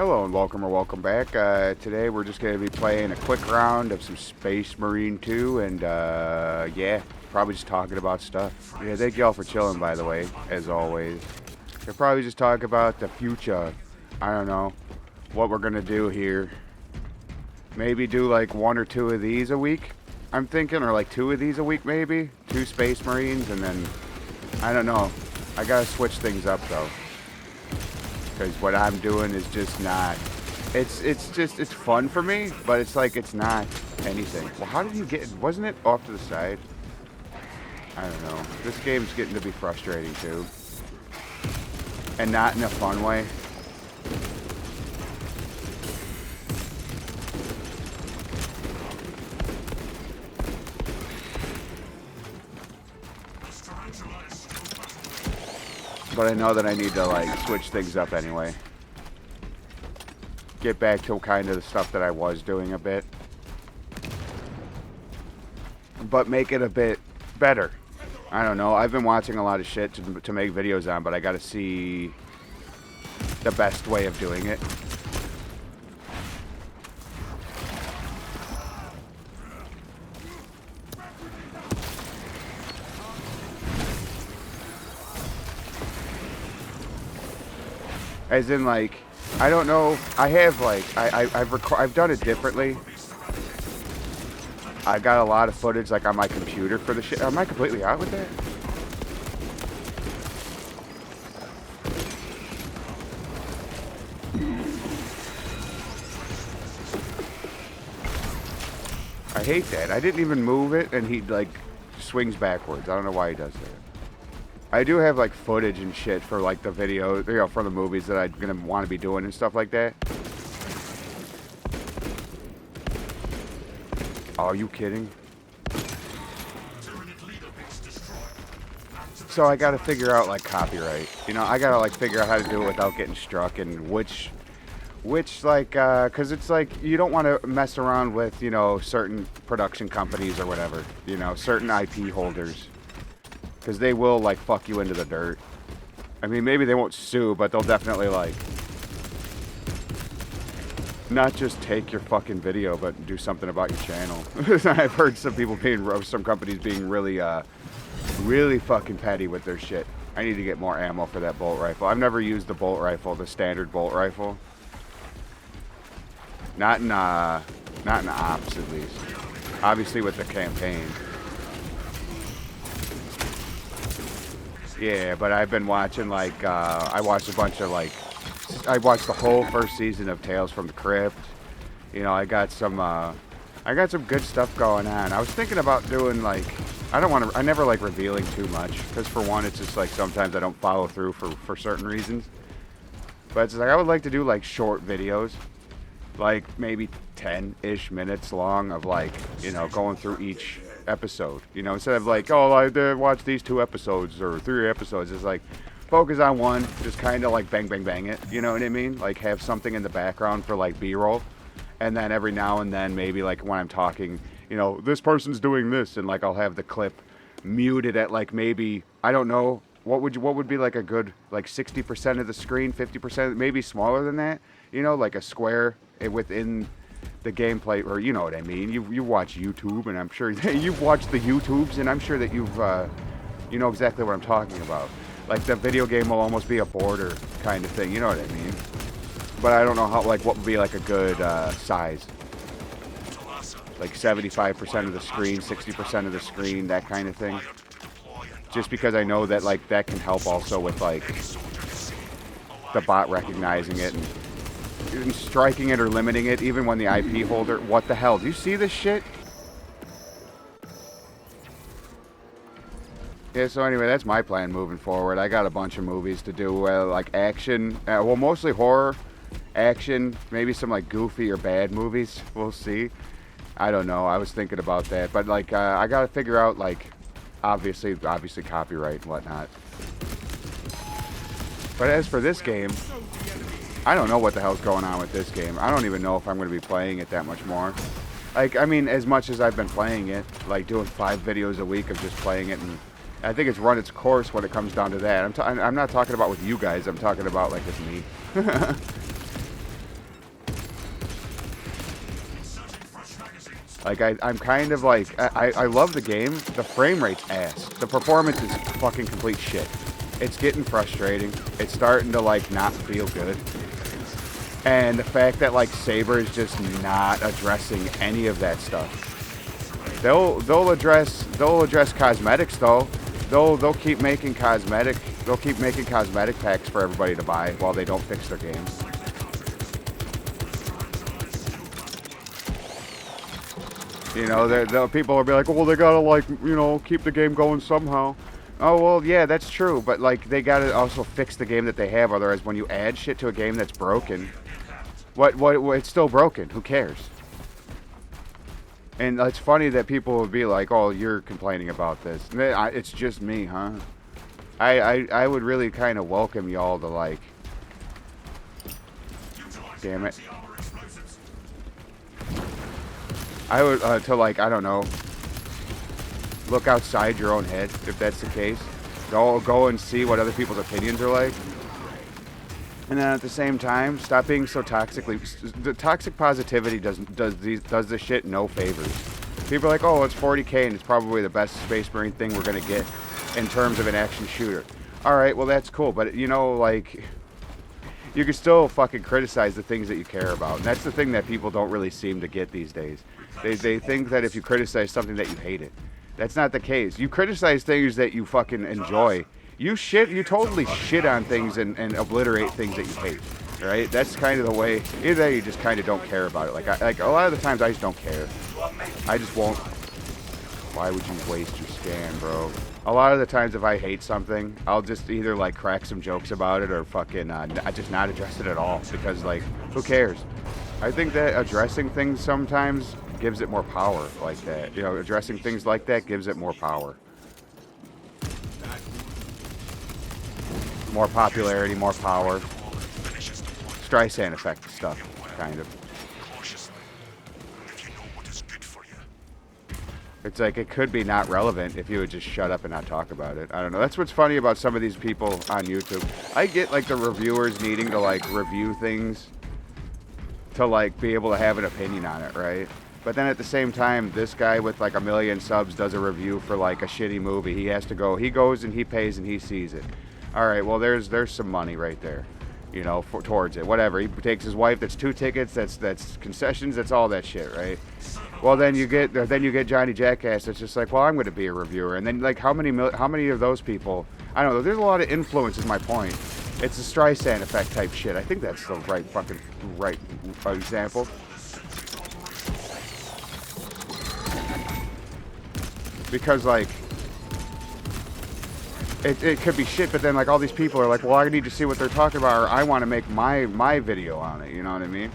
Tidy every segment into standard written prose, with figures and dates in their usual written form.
Hello and welcome back. Today we're just going to be playing a quick round of some Space Marine 2 and yeah, probably just talking about stuff. Yeah, thank y'all for chilling, by the way, as always. We'll probably just talk about the future. I don't know what we're going to do here. Maybe do like one or two of these a week, I'm thinking, or like two of these a week maybe. Two Space Marines, and then, I don't know. I got to switch things up though. Because what I'm doing is just not, it's fun for me, but it's like it's not anything. Well, how did you get, wasn't it off to the side? I don't know. This game's getting to be frustrating too. And not in a fun way. But I know that I need to like switch things up anyway. Get back to kind of the stuff that I was doing a bit. But make it a bit better. I don't know. I've been watching a lot of shit to make videos on, but I gotta see the best way of doing it. As in, like, I don't know. I have like I've done it differently. I got a lot of footage like on my computer for the shit. Am I completely out with that? I hate that. I didn't even move it, and he like swings backwards. I don't know why he does that. I do have like footage and shit for like the video, you know, for the movies that I'm gonna want to be doing and stuff like that. Oh, are you kidding? So I gotta figure out like copyright. You know, I gotta like figure out how to do it without getting struck, and which like, cause it's like you don't want to mess around with, you know, certain production companies or whatever, you know, certain IP holders. Because they will, like, fuck you into the dirt. I mean, maybe they won't sue, but they'll definitely, like, not just take your fucking video, but do something about your channel. I've heard some people some companies being really, really fucking petty with their shit. I need to get more ammo for that bolt rifle. I've never used the bolt rifle, the standard bolt rifle. Not in ops, at least. Obviously with the campaign. Yeah, but I've been watching, like, I watched a bunch of, like, I watched the whole first season of Tales from the Crypt. You know, I got some good stuff going on. I was thinking about doing, like, I never like revealing too much. Because for one, it's just, like, sometimes I don't follow through for certain reasons. But it's like, I would like to do, like, short videos. Like, maybe 10-ish minutes long of, like, you know, going through each episode, you know, instead of like, oh, I watch these 2 episodes or 3 episodes. It's like, focus on one, just kind of like bang it, you know what I mean? Like, have something in the background for like B-roll, and then every now and then maybe like when I'm talking, you know, this person's doing this, and like I'll have the clip muted at like maybe, I don't know, what would be like a good like 60% of the screen, 50%, maybe smaller than that, you know, like a square within the gameplay, or you know what I mean. You watch YouTube, and I'm sure you've watched the YouTubes, and I'm sure that you've you know exactly what I'm talking about. Like the video game will almost be a border kind of thing, you know what I mean. But I don't know how, like, what would be like a good size. Like 75% of the screen, 60% of the screen, that kind of thing. Just because I know that like that can help also with like the bot recognizing it and striking it or limiting it, even when the IP holder. What the hell? Do you see this shit? Yeah, so anyway, that's my plan moving forward. I got a bunch of movies to do, like action, well, mostly horror, action, maybe some like goofy or bad movies. We'll see. I don't know. I was thinking about that, but like I got to figure out like obviously copyright and whatnot. But as for this game, I don't know what the hell's going on with this game. I don't even know if I'm going to be playing it that much more. Like, I mean, as much as I've been playing it, like doing 5 videos a week of just playing it, and I think it's run its course when it comes down to that. I'm not talking about with you guys. I'm talking about like with me. Like, I'm kind of like, I love the game. The frame rate's ass. The performance is fucking complete shit. It's getting frustrating. It's starting to, like, not feel good. And the fact that, like, Saber is just not addressing any of that stuff. They'll address cosmetics though. They'll keep making cosmetic packs for everybody to buy while they don't fix their games. You know, the people will be like, well, they gotta, like, you know, keep the game going somehow. Oh, well, yeah, that's true, but, like, they gotta also fix the game that they have. Otherwise, when you add shit to a game that's broken, what it's still broken. Who cares? And it's funny that people would be like, oh, you're complaining about this. It's just me, huh? I would really kind of welcome y'all to, like... Damn it. I would, to, like, I don't know, look outside your own head, if that's the case. Go and see what other people's opinions are like. And then at the same time, stop being so toxically... The toxic positivity does this shit no favors. People are like, oh, it's 40K and it's probably the best Space Marine thing we're going to get in terms of an action shooter. Alright, well, that's cool. But, you know, like... You can still fucking criticize the things that you care about. And that's the thing that people don't really seem to get these days. They think that if you criticize something that you hate it. That's not the case. You criticize things that you fucking enjoy. You totally shit on things and obliterate things that you hate, right? That's kind of the way. Either that, you just kind of don't care about it. Like a lot of the times, I just don't care. I just won't. Why would you waste your scan, bro? A lot of the times, if I hate something, I'll just either, like, crack some jokes about it or fucking just not address it at all, because, like, who cares? I think that addressing things sometimes gives it more power like that. You know, addressing things like that gives it more power. More popularity, more power. Streisand effect stuff, kind of. It's like, it could be not relevant if you would just shut up and not talk about it. I don't know. That's what's funny about some of these people on YouTube. I get, like, the reviewers needing to, like, review things to, like, be able to have an opinion on it, right? But then at the same time, this guy with, like, 1 million subs does a review for, like, a shitty movie. He goes and he pays and he sees it. All right, well, there's some money right there, you know, towards it. Whatever. He takes his wife. That's 2 tickets. That's concessions. That's all that shit, right? Well, then you get Johnny Jackass. That's just like, well, I'm going to be a reviewer. And then, like, how many of those people? I don't know. There's a lot of influence. Is my point. It's a Streisand effect type shit. I think that's the right example. Because, like, it could be shit, but then, like, all these people are like, well, I need to see what they're talking about, or I want to make my video on it, you know what I mean?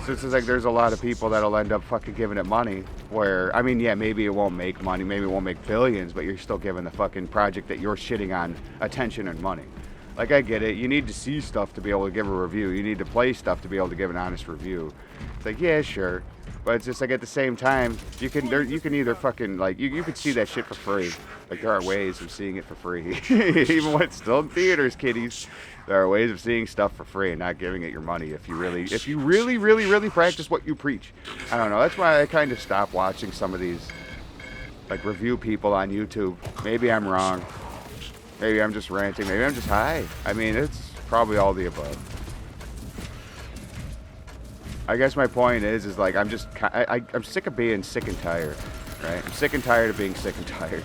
So it's just like, there's a lot of people that'll end up fucking giving it money, where, I mean, yeah, maybe it won't make money, maybe it won't make billions, but you're still giving the fucking project that you're shitting on attention and money. Like, I get it, you need to see stuff to be able to give a review, you need to play stuff to be able to give an honest review. It's like, yeah, sure. But it's just like, at the same time, you can either fucking, like, you can see that shit for free. Like, there are ways of seeing it for free. Even when it's still in theaters, kiddies. There are ways of seeing stuff for free and not giving it your money if you really practice what you preach. I don't know. That's why I kind of stopped watching some of these, like, review people on YouTube. Maybe I'm wrong. Maybe I'm just ranting. Maybe I'm just high. I mean, it's probably all the above. I guess my point is like, I'm sick of being sick and tired, right? I'm sick and tired of being sick and tired.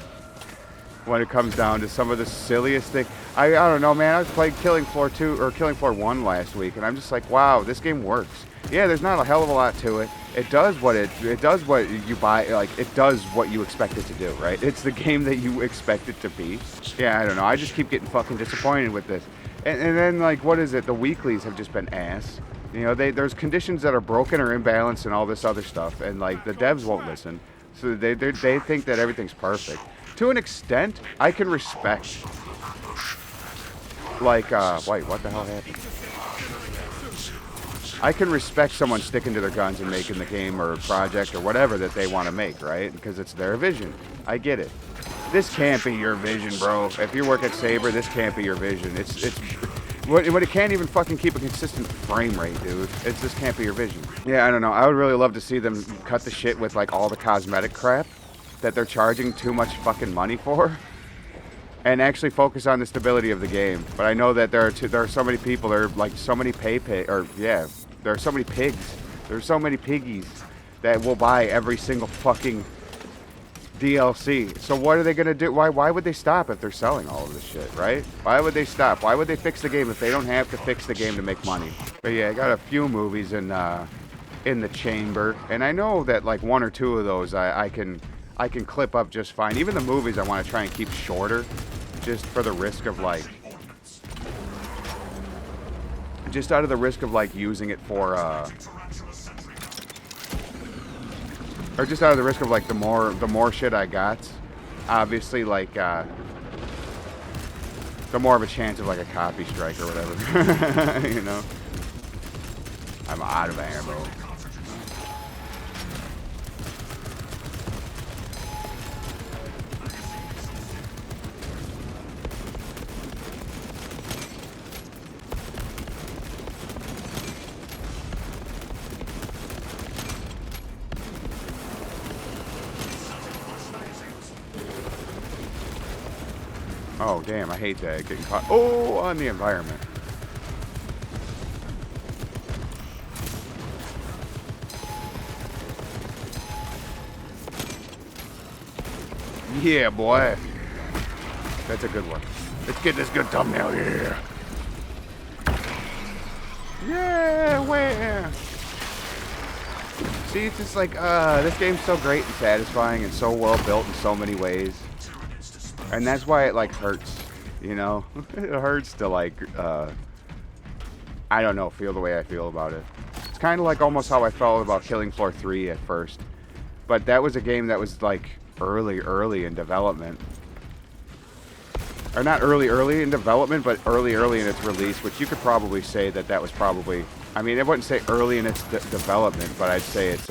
When it comes down to some of the silliest things. I don't know, man. I was playing Killing Floor 2 or Killing Floor 1 last week, and I'm just like, wow, this game works. Yeah, there's not a hell of a lot to it. It does what it does what you buy, like, it does what you expect it to do, right? It's the game that you expect it to be. Yeah, I don't know. I just keep getting fucking disappointed with this. And then, like, what is it? The weeklies have just been ass. You know, there's conditions that are broken or imbalanced and all this other stuff, and, like, the devs won't listen. So they think that everything's perfect. To an extent, I can respect, like, wait, what the hell happened? I can respect someone sticking to their guns and making the game or project or whatever that they want to make, right? Because it's their vision. I get it. This can't be your vision, bro. If you work at Saber, this can't be your vision. When it can't even fucking keep a consistent frame rate, dude. It just can't be your vision. Yeah, I don't know. I would really love to see them cut the shit with like all the cosmetic crap that they're charging too much fucking money for, and actually focus on the stability of the game. But I know that there are so many people, there are like so many there are so many pigs, there's so many piggies that will buy every single fucking DLC. So what are they gonna do? Why would they stop if they're selling all of this shit, right? Why would they stop? Why would they fix the game if they don't have to fix the game to make money? But yeah, I got a few movies in the chamber, and I know that like one or two of those I can clip up just fine. Even the movies I want to try and keep shorter, just for the risk of like, just out of the risk of like using it for or just out of the risk of like the more shit I got, obviously like the more of a chance of like a copy strike or whatever. You know, I'm out of ammo. Oh, damn, I hate that. Getting caught. Oh, on the environment. Yeah, boy. That's a good one. Let's get this good thumbnail here. Yeah, where? See, it's just like, this game's so great and satisfying and so well built in so many ways. And that's why it like hurts, you know? It hurts to like, I don't know, feel the way I feel about it. It's kind of like almost how I felt about Killing Floor 3 at first. But that was a game that was like early in development. Or not early in development, but early in its release, which you could probably say that was probably, I mean, I wouldn't say early in its development, but I'd say it's,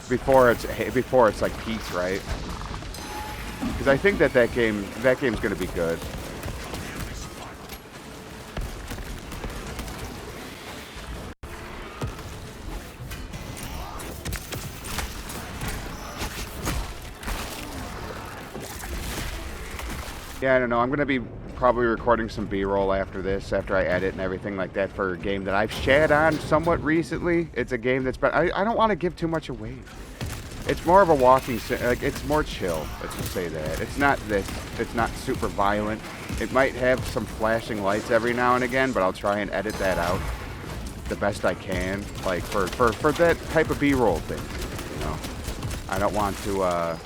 before it's like peaks, right? Because I think that game's gonna be good. Yeah, I don't know. I'm gonna be probably recording some B-roll after this, after I edit and everything like that, for a game that I've shat on somewhat recently. It's a game that's been, I don't want to give too much away. It's more of a walking sim, like it's more chill, let's just say that. It's not super violent. It might have some flashing lights every now and again, but I'll try and edit that out the best I can, like for that type of B-roll thing, you know. I don't want to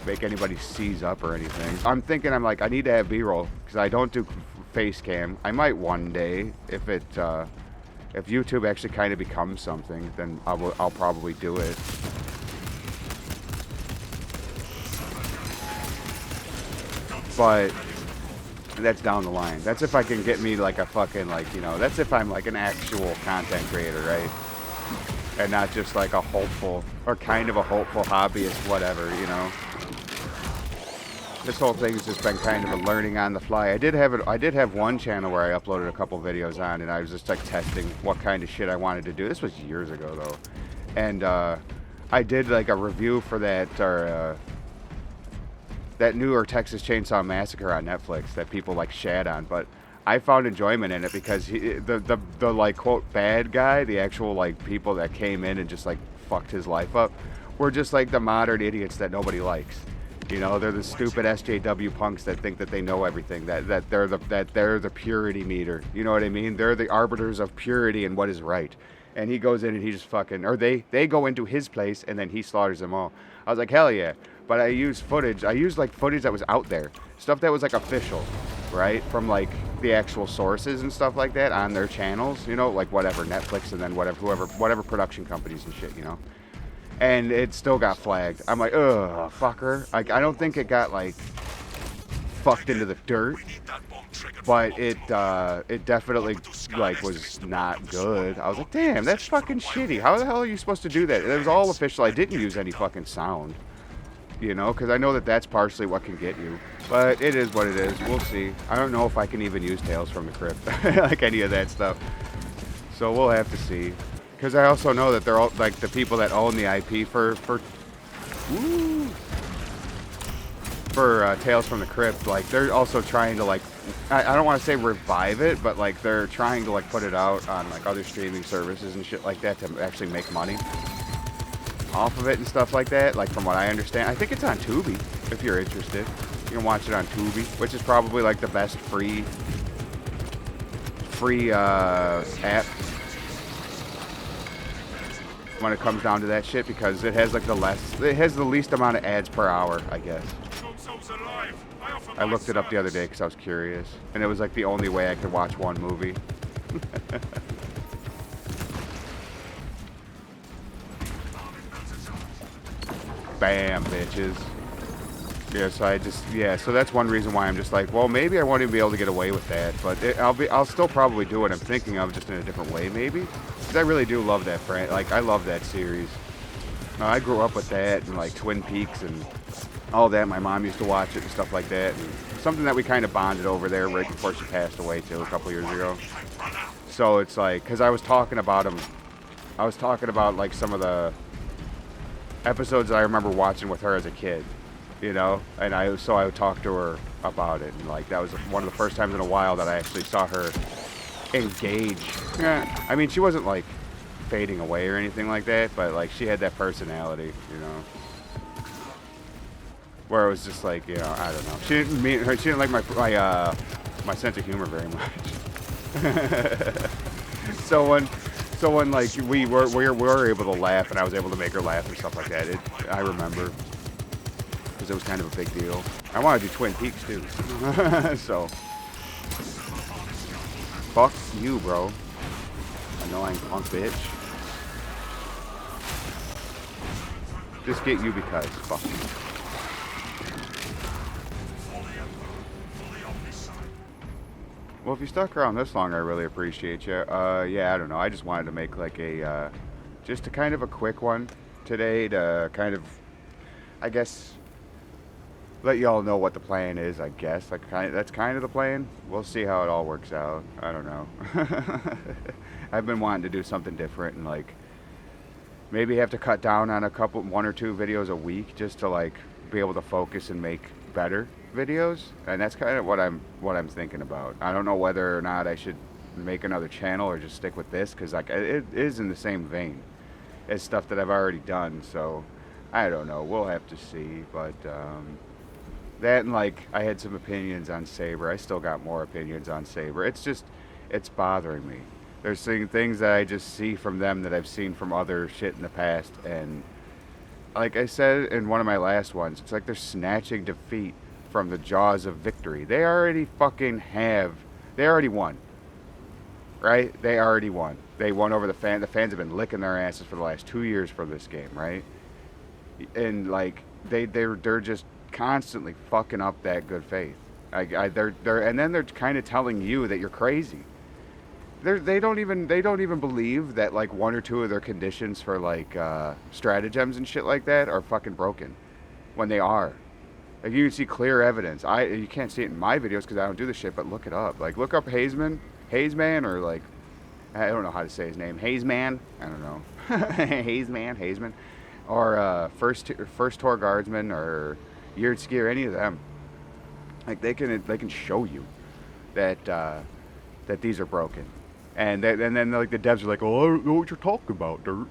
make anybody seize up or anything. I'm thinking, I need to have B-roll because I don't do face cam. I might one day, if YouTube actually kind of becomes something, then I'll probably do it. But that's down the line. That's if I can get me like a fucking, like, you know, that's if I'm like an actual content creator, right? And not just like a hopeful, or kind of a hopeful hobbyist, whatever, you know. This whole thing's just been kind of a learning on the fly. I did have one channel where I uploaded a couple videos on, and I was just like testing what kind of shit I wanted to do. This was years ago though. And I did like a review for that, or that newer Texas Chainsaw Massacre on Netflix that people like shat on, but I found enjoyment in it because the like quote bad guy, the actual like people that came in and just like fucked his life up, were just like the modern idiots that nobody likes. You know, they're the stupid SJW punks that think that they know everything, that they're the purity meter. You know what I mean? They're the arbiters of purity and what is right. And he goes in and he just fucking, or they go into his place and then he slaughters them all. I was like, hell yeah. But I used like footage that was out there. Stuff that was like official, right? From like the actual sources and stuff like that on their channels, you know, like whatever, Netflix and then whatever production companies and shit, you know. And it still got flagged. I'm like, ugh, fucker. Like, I don't think it got like fucked into the dirt, but it definitely like was not good. I was like, damn, that's fucking shitty. How the hell are you supposed to do that? It was all official. I didn't use any fucking sound. you know, because I know that that's partially what can get you. But it is what it is. We'll see. I don't know if I can even use Tales from the Crypt, like any of that stuff. So we'll have to see. Because I also know that they're all like the people that own the IP for Tales from the Crypt. Like they're also trying to like I don't want to say revive it, but like they're trying to like put it out on like other streaming services and shit like that to actually make money off of it and stuff like that. Like from what I understand, I think it's on Tubi if you're interested. You can watch it on Tubi, which is probably like the best free app when it comes down to that shit, because it has like it has the least amount of ads per hour, I guess. I looked it up the other day because I was curious, and it was like the only way I could watch one movie. Bam, bitches. Yeah, so that's one reason why I'm just like, well, maybe I won't even be able to get away with that, but I'll still probably do what I'm thinking of, just in a different way, maybe. Because I really do love that brand. Like, I love that series. I grew up with that and like Twin Peaks and all that. My mom used to watch it and stuff like that. And something that we kind of bonded over there right before she passed away too, a couple years ago. So it's like, because I was talking about them. I was talking about like some of the episodes that I remember watching with her as a kid. You know, and I would talk to her about it, and like that was one of the first times in a while that I actually saw her engage. Yeah, I mean, she wasn't like fading away or anything like that, but like she had that personality, you know, where it was just like, you know, I don't know. She didn't like my sense of humor very much. so when like we were able to laugh, and I was able to make her laugh and stuff like that, I remember. Because it was kind of a big deal. I want to do Twin Peaks too. So, fuck you, bro. Annoying punk bitch. Just get you because fuck you. Well, if you stuck around this long, I really appreciate you. Yeah, I don't know. I just wanted to make like just a kind of a quick one today to kind of, I guess, let y'all know what the plan is, I guess. Like, that's kind of the plan. We'll see how it all works out. I don't know. I've been wanting to do something different and like maybe have to cut down on one or two videos a week just to like be able to focus and make better videos. And that's kind of what I'm thinking about. I don't know whether or not I should make another channel or just stick with this, because like it is in the same vein as stuff that I've already done. So I don't know. We'll have to see, but. That and like I had some opinions on Saber. I still got more opinions on Saber. It's bothering me. There's things that I just see from them that I've seen from other shit in the past, and like I said in one of my last ones, it's like they're snatching defeat from the jaws of victory. They already won. Right? They already won. They won over the fans. The fans have been licking their asses for the last 2 years for this game, right? And like they're just constantly fucking up that good faith. And then they're kind of telling you that you're crazy. They don't even believe that like one or two of their conditions for like stratagems and shit like that are fucking broken, when they are. Like you can see clear evidence. You can't see it in my videos because I don't do this shit, but look it up. Like look up Hazeman, or like I don't know how to say his name. Hazeman. I don't know. Hazeman, or first tour guardsman, or Yurtsky, or any of them. Like they can show you that that these are broken, and then like the devs are like, oh, I don't know what you're talking about, dirt.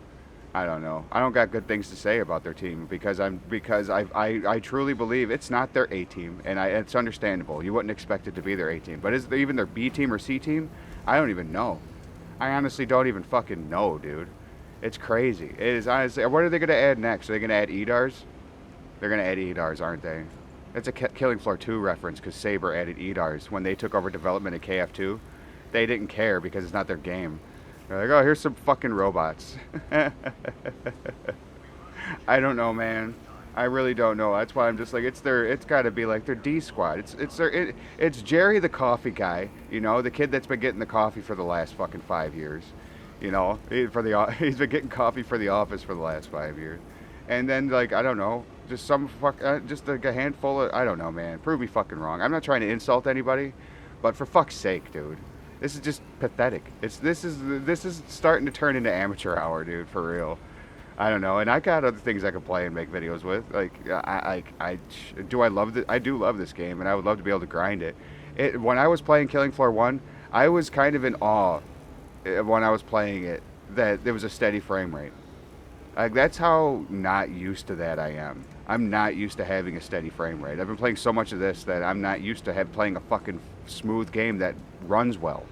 I don't know. I don't got good things to say about their team because I truly believe it's not their A team, and it's understandable. You wouldn't expect it to be their A team, but is it even their B team or C team? I don't even know. I honestly don't even fucking know, dude. It's crazy. It is honestly. What are they gonna add next? Are they gonna add EDARs? They're gonna add EDARs, aren't they? That's a Killing Floor 2 reference, because Saber added EDARs when they took over development at KF2. They didn't care because it's not their game. They're like, oh, here's some fucking robots. I don't know, man. I really don't know. That's why I'm just like, it's got to be like their D squad. It's Jerry the coffee guy, you know, the kid that's been getting the coffee for the last fucking 5 years. You know, he's been getting coffee for the office for the last 5 years. and then like I don't know, just some just like a handful of I don't know, man. Prove me fucking wrong. I'm not trying to insult anybody, but for fuck's sake, dude, this is just pathetic. This is starting to turn into amateur hour, dude, for real. I don't know, and I got other things I can play and make videos with. Like do I love I do love this game, and I would love to be able to grind it. When I was playing Killing Floor 1, I was kind of in awe when I was playing it that there was a steady frame rate. Like that's how not used to that I am. I'm not used to having a steady frame rate. I've been playing so much of this that I'm not used to playing a fucking smooth game that runs well.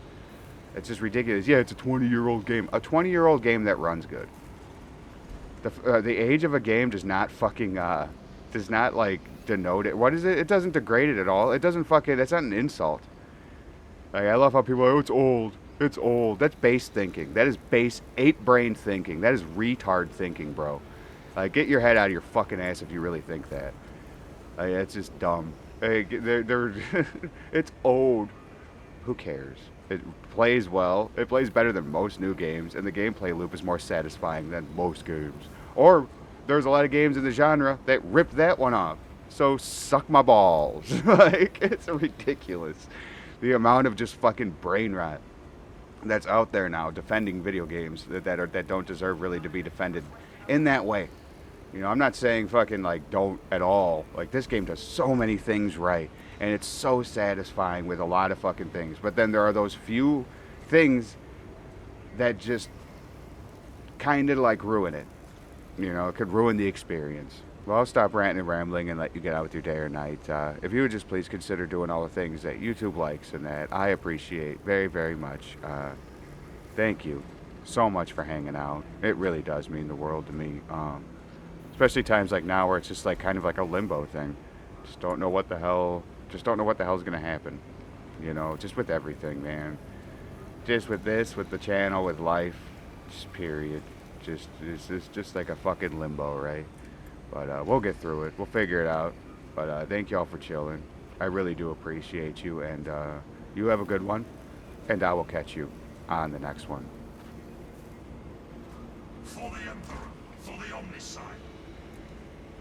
It's just ridiculous. Yeah, it's a 20-year-old game. A 20-year-old game that runs good. The age of a game does not fucking does not like denote it. What is it? It doesn't degrade it at all. It doesn't fucking. That's not an insult. Like I love how people are, oh, it's old. It's old. That's base thinking. That is base ape brain thinking. That is retard thinking, bro. Like get your head out of your fucking ass if you really think that. Like, it's just dumb. Like, they're it's old. Who cares? It plays well. It plays better than most new games, and the gameplay loop is more satisfying than most games. Or there's a lot of games in the genre that rip that one off. So suck my balls. Like it's ridiculous. The amount of just fucking brain rot that's out there now defending video games that don't deserve really to be defended in that way. You know, I'm not saying fucking like don't at all. Like this game does so many things right, and it's so satisfying with a lot of fucking things. But then there are those few things that just kind of like ruin it. You know, it could ruin the experience. Well, I'll stop ranting and rambling and let you get out with your day or night. If you would just please consider doing all the things that YouTube likes and that I appreciate very, very much. Thank you so much for hanging out. It really does mean the world to me. Especially times like now where it's just like kind of like a limbo thing. Just don't know what the hell's gonna happen. You know, just with everything, man. Just with this, with the channel, with life, just period. It's just like a fucking limbo, right? But we'll get through it. We'll figure it out. But thank y'all for chilling. I really do appreciate you, and you have a good one. And I will catch you on the next one. For the Emperor, for the Omnicide.